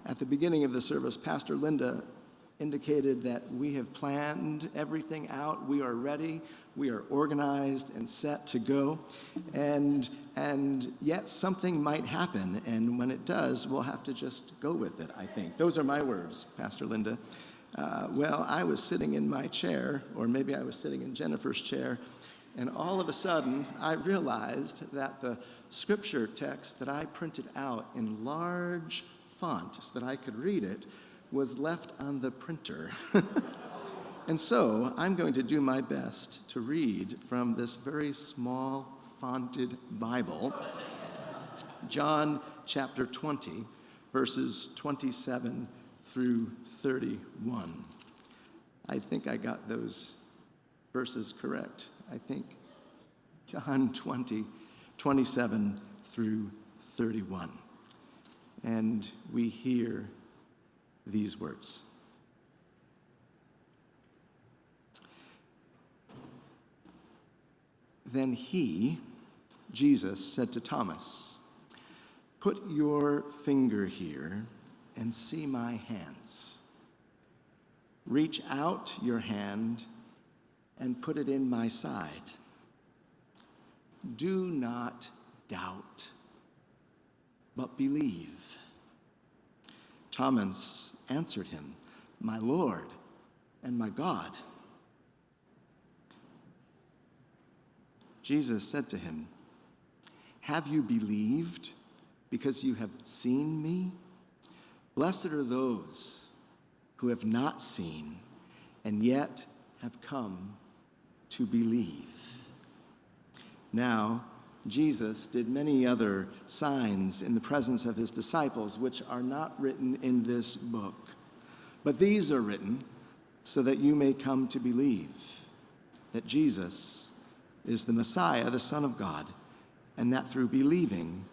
At the beginning of the service, Pastor Linda indicated that we have planned everything out. We are ready. We are organized and set to go. And yet something might happen. And when it does, we'll have to just go with it, I think. Those are my words, Pastor Linda. Well, I was sitting in my chair, or maybe I was sitting in Jennifer's chair, and all of a sudden I realized that the scripture text that I printed out in large font so that I could read it was left on the printer. And so I'm going to do my best to read from this very small fonted Bible, John chapter 20, verses 27 through 31. I think I got those verses correct. I think John 20, 27 through 31. And we hear these words. Then he, Jesus, said to Thomas, "Put your finger here and see my hands. Reach out your hand and put it in my side. Do not doubt, but believe." Thomas answered him, "My Lord and my God." Jesus said to him, "Have you believed because you have seen me? Blessed are those who have not seen and yet have come to believe." Now, Jesus did many other signs in the presence of his disciples, which are not written in this book. But these are written so that you may come to believe that Jesus is the Messiah, the Son of God, and that through believing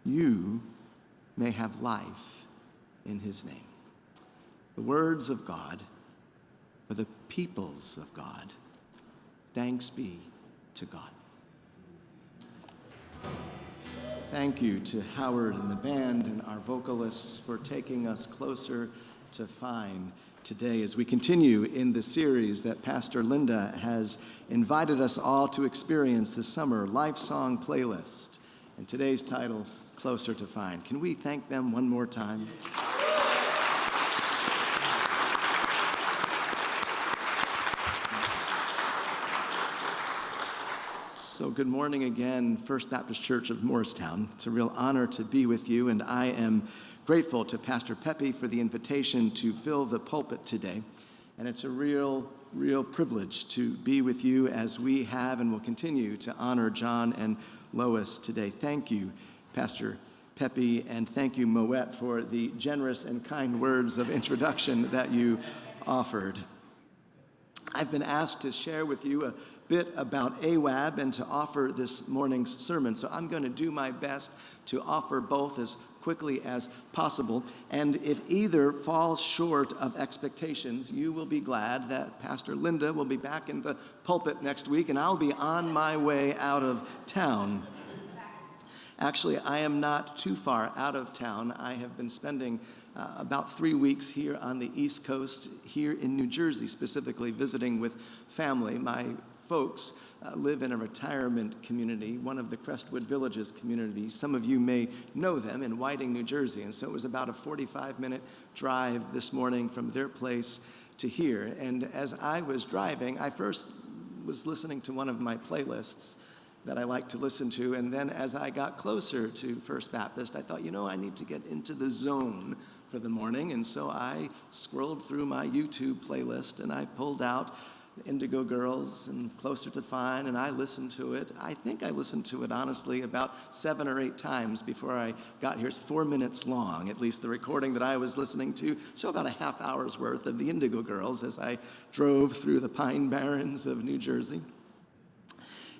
you may have life in his name. The words of God for the peoples of God. Thanks be to God. Thank you to Howard and the band and our vocalists for taking us closer to find today as we continue in the series that Pastor Linda has invited us all to experience this summer, LifeSong playlist. And today's title, Closer to Find. Can we thank them one more time? So good morning again, First Baptist Church of Morristown. It's a real honor to be with you, and I am grateful to Pastor Pepe for the invitation to fill the pulpit today. And it's a real privilege to be with you as we have and will continue to honor John and Lois today. Thank you, Pastor Pepe, and thank you, Moet, for the generous and kind words of introduction that you offered. I've been asked to share with you a bit about AWAB and to offer this morning's sermon. So I'm going to do my best to offer both as quickly as possible. And if either falls short of expectations, you will be glad that Pastor Linda will be back in the pulpit next week, and I'll be on my way out of town. Actually, I am not too far out of town. I have been spending about 3 weeks here on the East Coast, here in New Jersey specifically, visiting with family. My folks live in a retirement community, one of the Crestwood Villages communities. Some of you may know them in Whiting, New Jersey. And so it was about a 45-minute drive this morning from their place to here. And as I was driving, I first was listening to one of my playlists that I like to listen to. And then as I got closer to First Baptist, I thought, I need to get into the zone for the morning. And so I scrolled through my YouTube playlist and I pulled out Indigo Girls and Closer to Find, and I listened to it. I think I listened to it, honestly, about 7 or 8 times before I got here. It's 4 minutes long, at least the recording that I was listening to. So about a half hour's worth of the Indigo Girls as I drove through the Pine Barrens of New Jersey.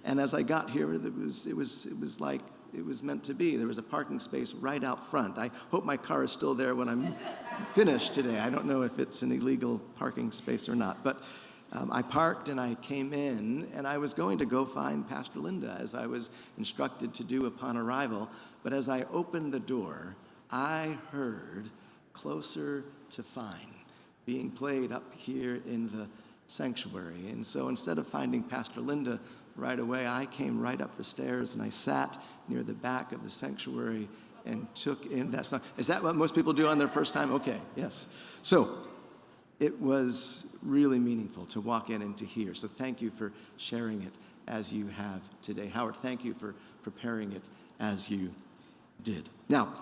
And as I got here, it was like it was meant to be. There was a parking space right out front. I hope my car is still there when I'm finished today. I don't know if it's an illegal parking space or not, but I parked and I came in, and I was going to go find Pastor Linda as I was instructed to do upon arrival. But as I opened the door, I heard Closer to Fine, being played up here in the sanctuary. And so instead of finding Pastor Linda right away, I came right up the stairs and I sat near the back of the sanctuary and took in that song. Is that what most people do on their first time? Okay, yes. So it was really meaningful to walk in and to hear. So thank you for sharing it as you have today. Howard, thank you for preparing it as you did. Now,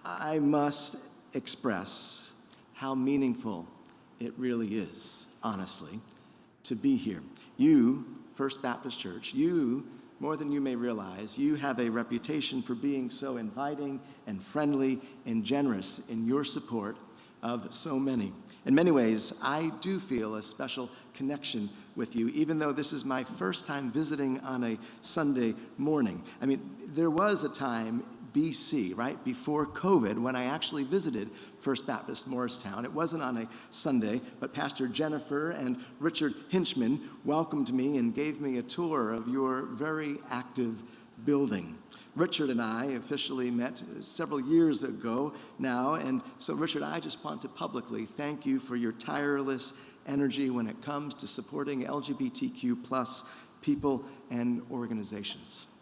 I must express how meaningful it really is, honestly, to be here. You, First Baptist Church, you, more than you may realize, you have a reputation for being so inviting and friendly and generous in your support of so many. In many ways, I do feel a special connection with you, even though this is my first time visiting on a Sunday morning. I mean, there was a time BC, right, before COVID, when I actually visited First Baptist Morristown. It wasn't on a Sunday, but Pastor Jennifer and Richard Hinchman welcomed me and gave me a tour of your very active building. Richard and I officially met several years ago now, and so Richard, I just want to publicly thank you for your tireless energy when it comes to supporting LGBTQ plus people and organizations.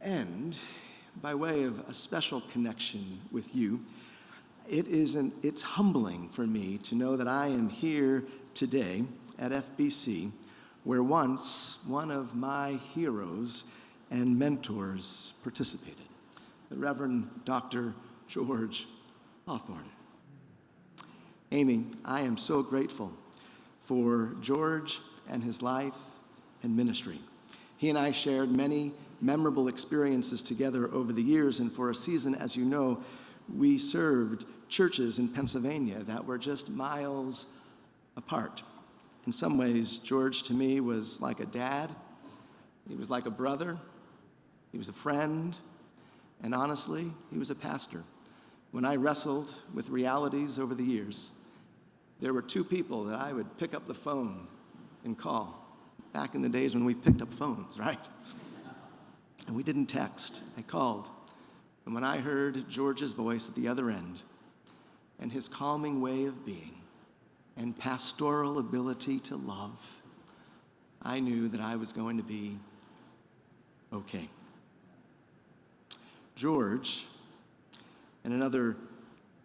And by way of a special connection with you, it's humbling for me to know that I am here today at FBC, where once one of my heroes and mentors participated, the Reverend Dr. George Hawthorne. Amy, I am so grateful for George and his life and ministry. He and I shared many memorable experiences together over the years, and for a season, as you know, we served churches in Pennsylvania that were just miles apart. In some ways, George to me was like a dad, he was like a brother, he was a friend, and honestly, he was a pastor. When I wrestled with realities over the years, there were two people that I would pick up the phone and call. Back in the days when we picked up phones, right? And we didn't text, I called. And when I heard George's voice at the other end, and his calming way of being, and pastoral ability to love, I knew that I was going to be okay. George and another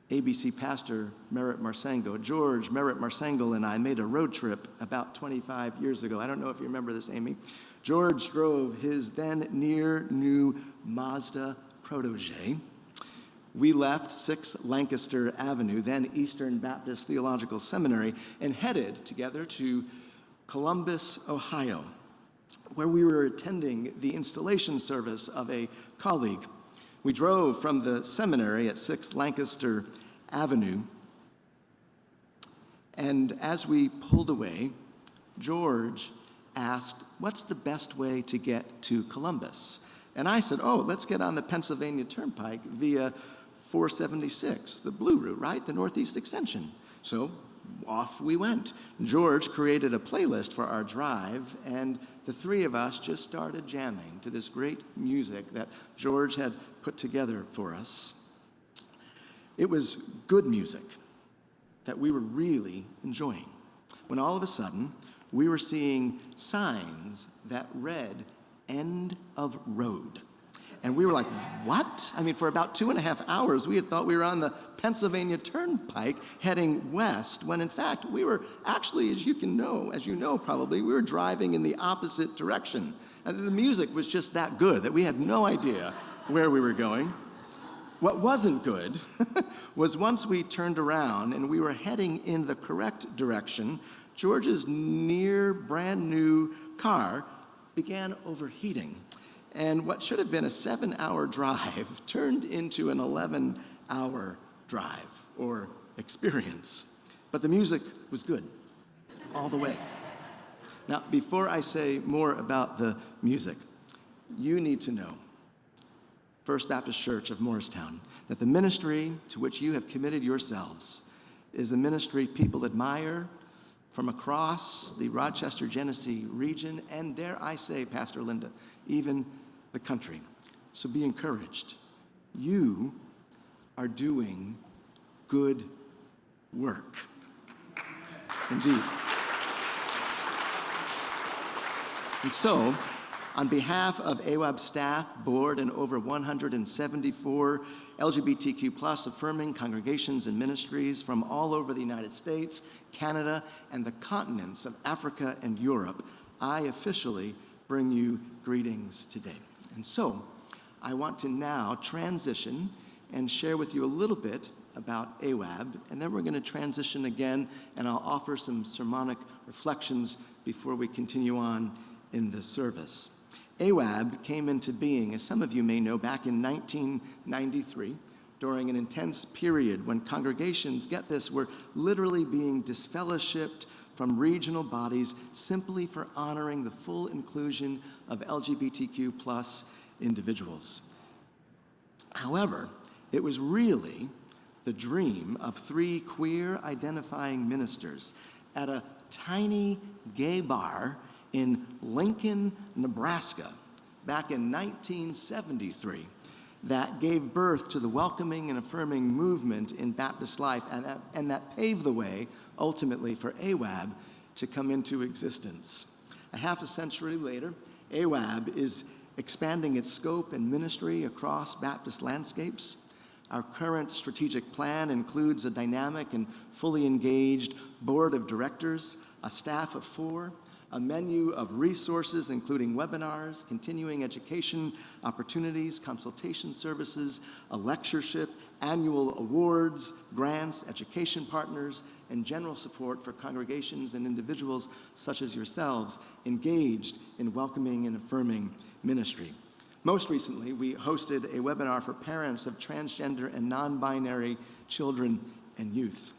ABC pastor, Merritt Marsango, George Merritt Marsango and I made a road trip about 25 years ago. I don't know if you remember this, Amy. George drove his then near-new Mazda Protege. We left 6 Lancaster Avenue, then Eastern Baptist Theological Seminary, and headed together to Columbus, Ohio, where we were attending the installation service of a colleague. We drove from the seminary at 6 Lancaster Avenue, and as we pulled away, George asked, "What's the best way to get to Columbus?" And I said, let's get on the Pennsylvania Turnpike via 476, the blue route, right? The Northeast Extension. So off we went. George created a playlist for our drive, and the three of us just started jamming to this great music that George had put together for us. It was good music that we were really enjoying, when all of a sudden, we were seeing signs that read, "End of Road." And we were like, what? I mean, for about 2.5 hours, we had thought we were on the Pennsylvania Turnpike heading west, when in fact, we were actually, as you know probably, we were driving in the opposite direction. And the music was just that good that we had no idea where we were going. What wasn't good was once we turned around and we were heading in the correct direction, George's brand new car began overheating. And what should have been a 7-hour drive turned into an 11-hour drive or experience. But the music was good all the way. Now, before I say more about the music, you need to know, First Baptist Church of Morristown, that the ministry to which you have committed yourselves is a ministry people admire, from across the Rochester, Genesee region, and dare I say, Pastor Linda, even the country. So be encouraged. You are doing good work. Indeed. And so, on behalf of AWAB staff, board, and over 174 LGBTQ plus affirming congregations and ministries from all over the United States, Canada, and the continents of Africa and Europe, I officially bring you greetings today. And so, I want to now transition and share with you a little bit about AWAB, and then we're going to transition again, and I'll offer some sermonic reflections before we continue on in the service. AWAB came into being, as some of you may know, back in 1993, during an intense period when congregations, get this, were literally being disfellowshipped from regional bodies simply for honoring the full inclusion of LGBTQ plus individuals. However, it was really the dream of three queer identifying ministers at a tiny gay bar in Lincoln, Nebraska, back in 1973, that gave birth to the welcoming and affirming movement in Baptist life, and that paved the way, ultimately, for AWAB to come into existence. A half a century later, AWAB is expanding its scope and ministry across Baptist landscapes. Our current strategic plan includes a dynamic and fully engaged board of directors, a staff of 4, a menu of resources including webinars, continuing education opportunities, consultation services, a lectureship, annual awards, grants, education partners, and general support for congregations and individuals such as yourselves engaged in welcoming and affirming ministry. Most recently, we hosted a webinar for parents of transgender and non-binary children and youth.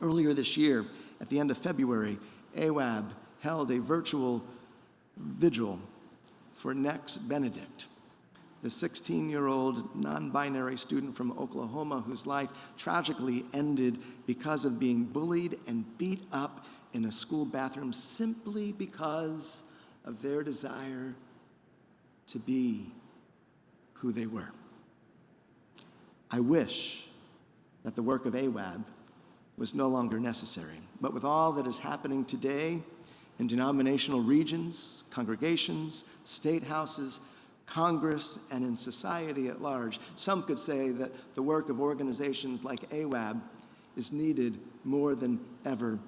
Earlier this year, at the end of February, AWAB held a virtual vigil for Nex Benedict, the 16-year-old non-binary student from Oklahoma whose life tragically ended because of being bullied and beat up in a school bathroom simply because of their desire to be who they were. I wish that the work of AWAB was no longer necessary, but with all that is happening today in denominational regions, congregations, state houses, Congress, and in society at large, some could say that the work of organizations like AWAB is needed more than ever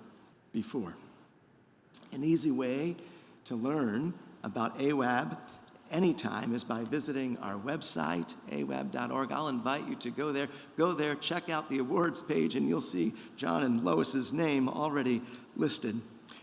before. An easy way to learn about AWAB anytime is by visiting our website, awab.org. I'll invite you to go there. Go there, check out the awards page, and you'll see John and Lois's name already listed.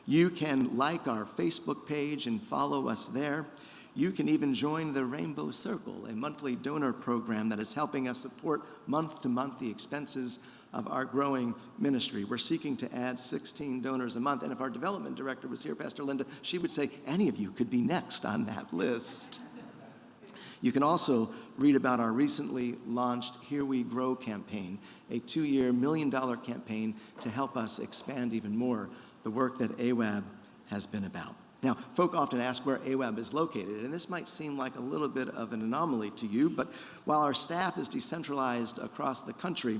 You can like our Facebook page and follow us there. You can even join the Rainbow Circle, a monthly donor program that is helping us support month to month the expenses of our growing ministry. We're seeking to add 16 donors a month, and if our development director was here, Pastor Linda, she would say any of you could be next on that list. You can also read about our recently launched Here We Grow campaign, a 2-year, $1 million campaign to help us expand even more the work that AWAB has been about. Now, folk often ask where AWAB is located, and this might seem like a little bit of an anomaly to you, but while our staff is decentralized across the country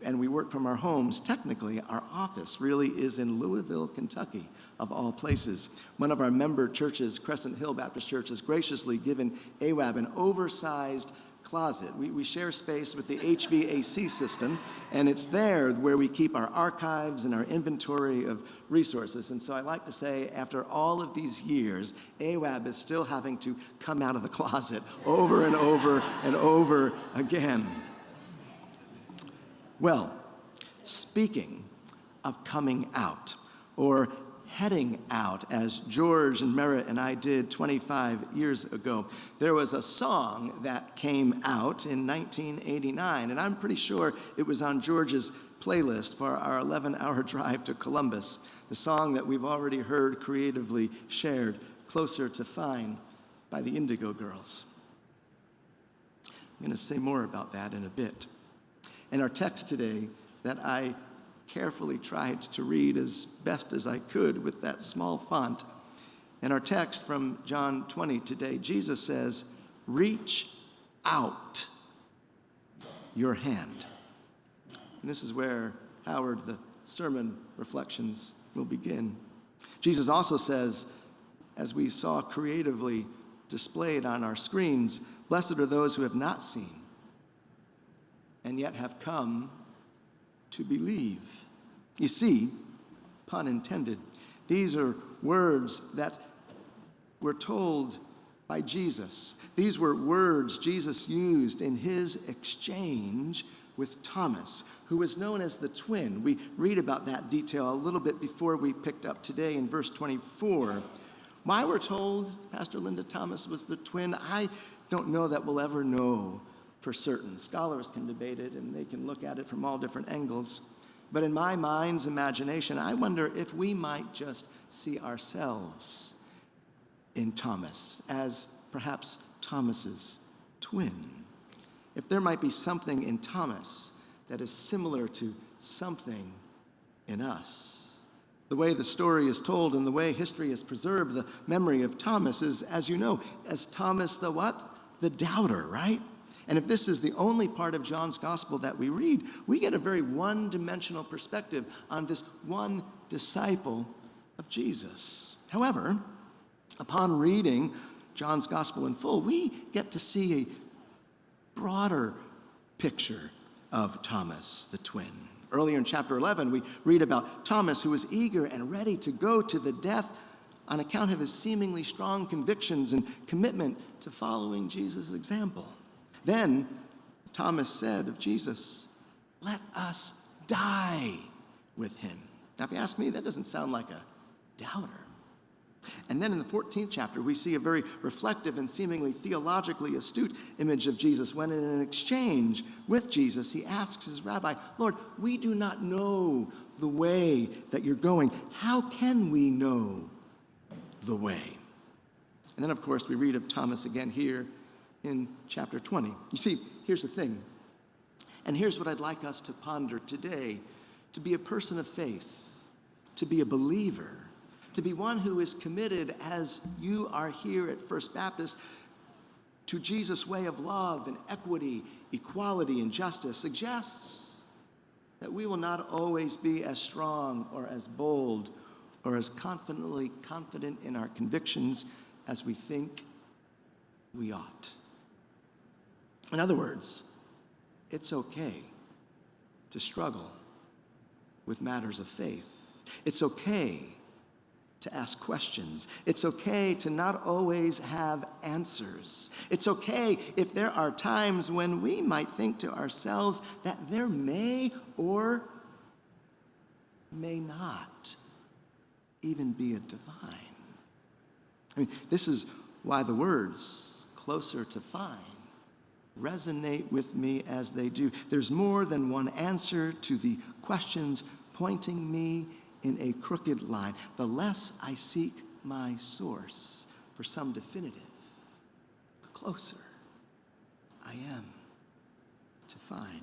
and we work from our homes, technically our office really is in Louisville, Kentucky, of all places. One of our member churches, Crescent Hill Baptist Church, has graciously given AWAB an oversized closet. We share space with the HVAC system, and it's there where we keep our archives and our inventory of resources. And so I like to say, after all of these years, AWAB is still having to come out of the closet over and over and over again. Well, speaking of coming out, or heading out, as George and Merritt and I did 25 years ago, there was a song that came out in 1989, and I'm pretty sure it was on George's playlist for our 11-hour drive to Columbus, the song that we've already heard creatively shared, Closer to Fine, by the Indigo Girls. I'm going to say more about that in a bit. And our text today that I carefully tried to read as best as I could with that small font. In our text from John 20 today, Jesus says, "Reach out your hand." And this is where, Howard, the sermon reflections will begin. Jesus also says, as we saw creatively displayed on our screens, "Blessed are those who have not seen and yet have come to believe." You see, pun intended, these are words that were told by Jesus. These were words Jesus used in his exchange with Thomas, who was known as the twin. We read about that detail a little bit before we picked up today in verse 24. Why we're told Pastor Linda Thomas was the twin, I don't know that we'll ever know for certain. Scholars can debate it and they can look at it from all different angles. But in my mind's imagination, I wonder if we might just see ourselves in Thomas as perhaps Thomas's twin. If there might be something in Thomas that is similar to something in us. The way the story is told and the way history has preserved the memory of Thomas is, as you know, as Thomas the what? The doubter, right? And if this is the only part of John's gospel that we read, we get a very one-dimensional perspective on this one disciple of Jesus. However, upon reading John's gospel in full, we get to see a broader picture of Thomas, the twin. Earlier in chapter 11, we read about Thomas, who was eager and ready to go to the death on account of his seemingly strong convictions and commitment to following Jesus' example. Then Thomas said of Jesus, "Let us die with him." Now, if you ask me, that doesn't sound like a doubter. And then in the 14th chapter, we see a very reflective and seemingly theologically astute image of Jesus when in an exchange with Jesus, he asks his rabbi, "Lord, we do not know the way that you're going. How can we know the way?" And then, of course, we read of Thomas again here in chapter 20. You see, here's the thing. And here's what I'd like us to ponder today. To be a person of faith, to be a believer, to be one who is committed, as you are here at First Baptist, to Jesus' way of love and equity, equality, and justice, suggests that we will not always be as strong or as bold or as confident in our convictions as we think we ought. In other words, it's okay to struggle with matters of faith. It's okay to ask questions. It's okay to not always have answers. It's okay if there are times when we might think to ourselves that there may or may not even be a divine. I mean, this is why the words "closer to fine" resonate with me as they do. There's more than one answer to the questions pointing me in a crooked line. The less I seek my source for some definitive, the closer I am to find.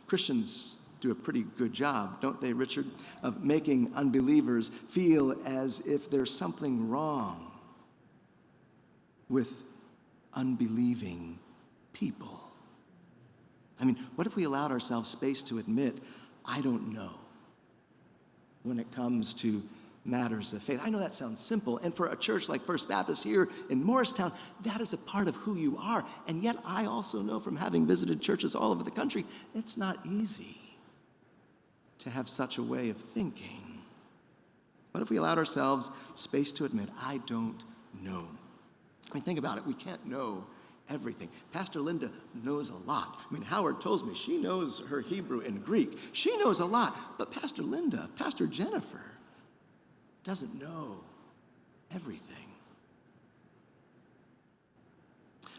Christians do a pretty good job, don't they, Richard, of making unbelievers feel as if there's something wrong with unbelieving people. I mean, what if we allowed ourselves space to admit, "I don't know," when it comes to matters of faith? I know that sounds simple, and for a church like First Baptist here in Morristown, that is a part of who you are. And yet I also know from having visited churches all over the country, it's not easy to have such a way of thinking. What if we allowed ourselves space to admit, "I don't know"? I mean, think about it. We can't know everything. Pastor Linda knows a lot. I mean, Howard tells me she knows her Hebrew and Greek. She knows a lot. But Pastor Linda, Pastor Jennifer, doesn't know everything.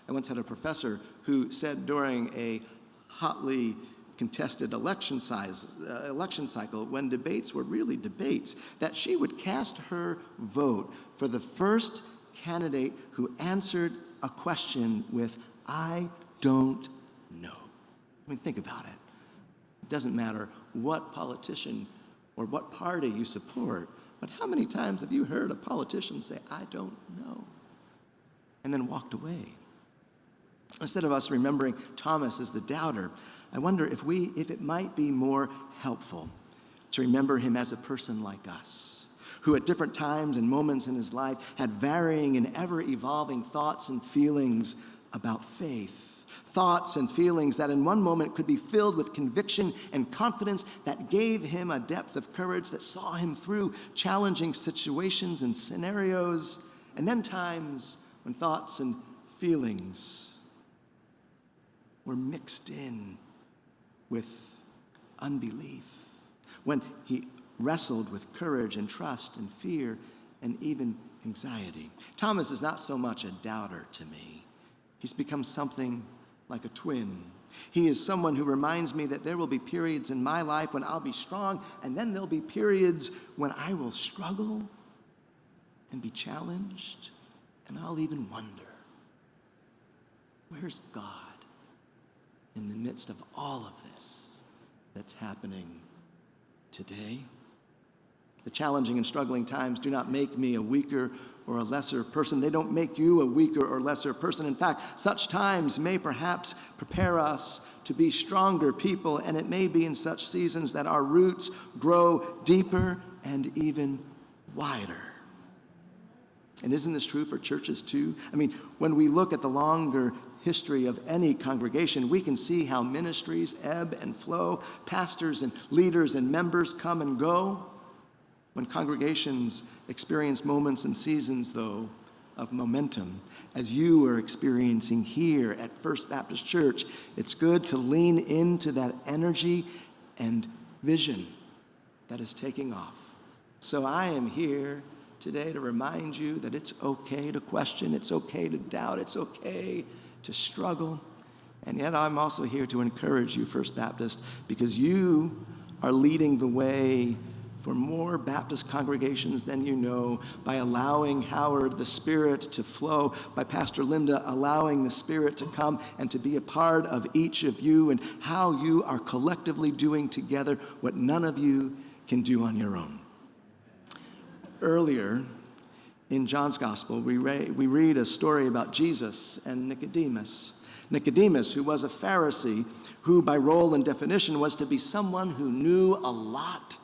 I once had a professor who said during a hotly contested election cycle, when debates were really debates, that she would cast her vote for the first candidate who answered a question with, "I don't know." I mean, think about it. It doesn't matter what politician or what party you support, but how many times have you heard a politician say, "I don't know," and then walked away? Instead of us remembering Thomas as the doubter, I wonder if it might be more helpful to remember him as a person like us, who at different times and moments in his life had varying and ever-evolving thoughts and feelings about faith. Thoughts and feelings that in one moment could be filled with conviction and confidence that gave him a depth of courage that saw him through challenging situations and scenarios, and then times when thoughts and feelings were mixed in with unbelief, when he wrestled with courage and trust and fear and even anxiety. Thomas is not so much a doubter to me. He's become something like a twin. He is someone who reminds me that there will be periods in my life when I'll be strong, and then there'll be periods when I will struggle and be challenged, and I'll even wonder, where's God in the midst of all of this that's happening today? The challenging and struggling times do not make me a weaker or a lesser person. They don't make you a weaker or lesser person. In fact, such times may perhaps prepare us to be stronger people, and it may be in such seasons that our roots grow deeper and even wider. And isn't this true for churches too? I mean, when we look at the longer history of any congregation, we can see how ministries ebb and flow, pastors and leaders and members come and go. When congregations experience moments and seasons, though, of momentum, as you are experiencing here at First Baptist Church, it's good to lean into that energy and vision that is taking off. So I am here today to remind you that it's okay to question, it's okay to doubt, it's okay to struggle. And yet I'm also here to encourage you, First Baptist, because you are leading the way for more Baptist congregations than you know by allowing Howard, the Spirit, to flow, by Pastor Linda allowing the Spirit to come and to be a part of each of you, and how you are collectively doing together what none of you can do on your own. Earlier in John's Gospel, we read a story about Jesus and Nicodemus. Nicodemus, who was a Pharisee, who by role and definition was to be someone who knew a lot.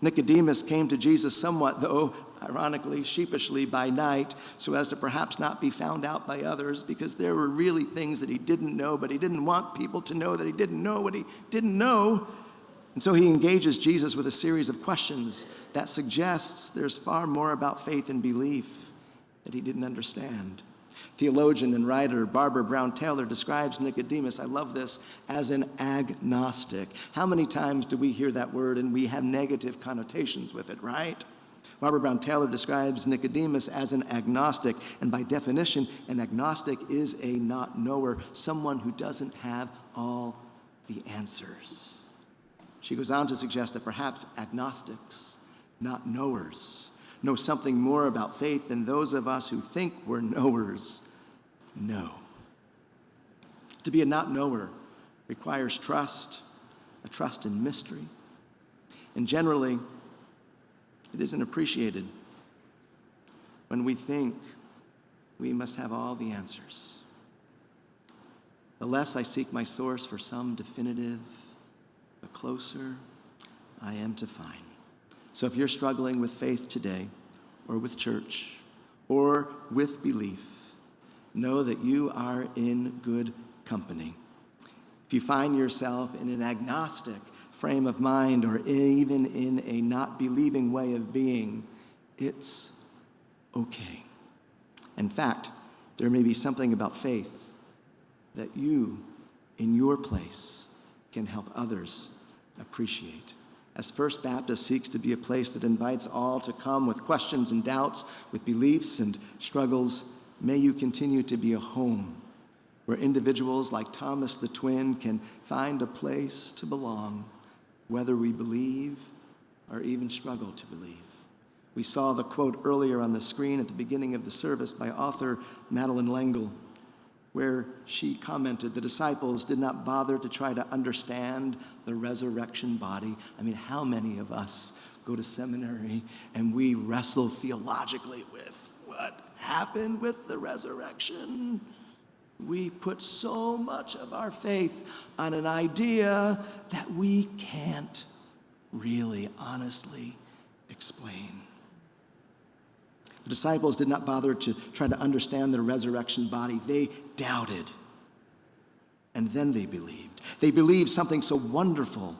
Nicodemus came to Jesus somewhat, though, ironically, sheepishly by night, so as to perhaps not be found out by others, because there were really things that he didn't know, but he didn't want people to know that he didn't know what he didn't know. And so he engages Jesus with a series of questions that suggests there's far more about faith and belief that he didn't understand. Theologian and writer Barbara Brown Taylor describes Nicodemus, I love this, as an agnostic. How many times do we hear that word and we have negative connotations with it, right? Barbara Brown Taylor describes Nicodemus as an agnostic, and by definition, an agnostic is a not knower, someone who doesn't have all the answers. She goes on to suggest that perhaps agnostics, not knowers, know something more about faith than those of us who think we're knowers know. To be a not knower requires trust, a trust in mystery, and generally, it isn't appreciated when we think we must have all the answers. The less I seek my source for some definitive, the closer I am to find. So if you're struggling with faith today, or with church, or with belief, know that you are in good company. If you find yourself in an agnostic frame of mind, or even in a not believing way of being, it's okay. In fact, there may be something about faith that you, in your place, can help others appreciate. As First Baptist seeks to be a place that invites all to come with questions and doubts, with beliefs and struggles, may you continue to be a home where individuals like Thomas the twin can find a place to belong, whether we believe or even struggle to believe. We saw the quote earlier on the screen at the beginning of the service by author Madeleine L'Engle, where she commented, the disciples did not bother to try to understand the resurrection body. I mean, how many of us go to seminary, and we wrestle theologically with what happened with the resurrection. We put so much of our faith on an idea that we can't really honestly explain. The disciples did not bother to try to understand the resurrection body. They doubted. And then they believed. They believed something so wonderful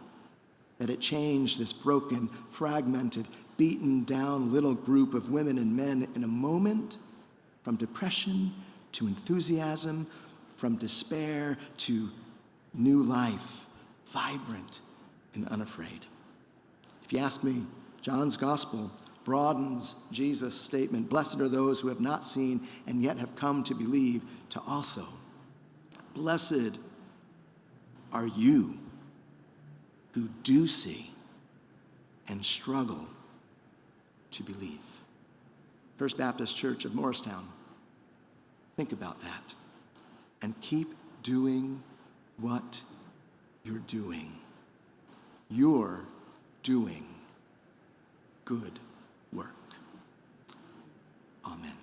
that it changed this broken, fragmented, beaten down little group of women and men in a moment, from depression to enthusiasm, from despair to new life, vibrant and unafraid. If you ask me, John's gospel broadens Jesus' statement, "Blessed are those who have not seen and yet have come to believe," to also, "Blessed are you who do see and struggle to believe." First Baptist Church of Morristown, think about that and keep doing what you're doing. You're doing good work. Amen.